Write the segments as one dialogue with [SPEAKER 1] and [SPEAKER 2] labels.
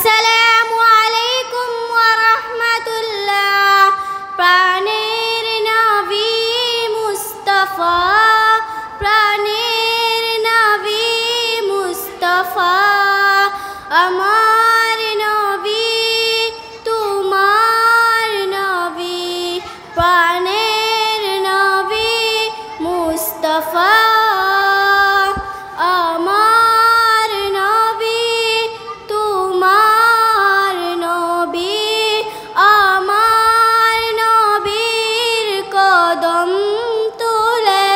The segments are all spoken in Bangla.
[SPEAKER 1] আসসালামু আলাইকুম ওয়া রাহমাতুল্লাহ। প্রাণের নবী মুস্তাফা, প্রাণের নবী মুস্তাফা, আমার নবী তোমার নবী, প্রাণের নবী মুস্তাফা, আমার নবী তোমার নবী, আমার নবীর কদম তুলে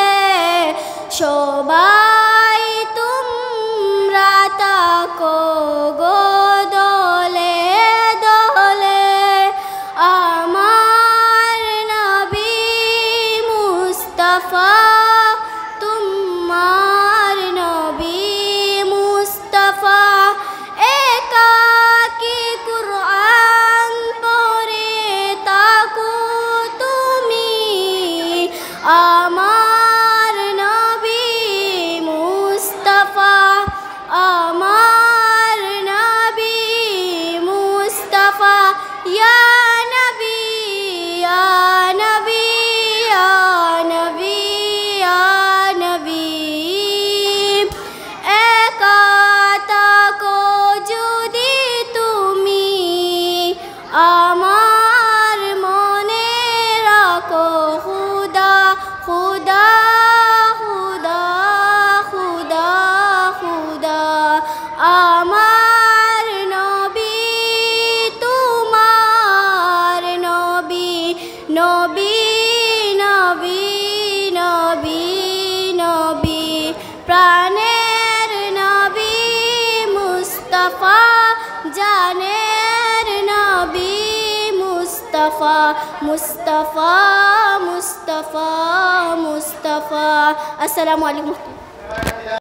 [SPEAKER 1] সবাই তোমরা তাকো গো দলে দলে, আমার নবী মুস্তাফা, তোমার নবী মুস্তাফা, একাকী কুরআন পড়ে তাকো তুমি, আমার নবী মুস্তাফা, আমার নবী মুস্তাফা, ইয়া নবী ইয়া নবী ইয়া নবী ইয়া নবী, একা তাকো যদি তুমি, আমার মনে রাখো খুদা খুদা খুদা খুদা খুদা, আমার নবী তোমার নবী, নবী নবী নবী নবী, প্রাণের নবী মুস্তাফা, জানের নবী মুস্তাফা, মুস্তাফা মুস্তাফা মুস্তাফা। আসসালামু আলাইকুম।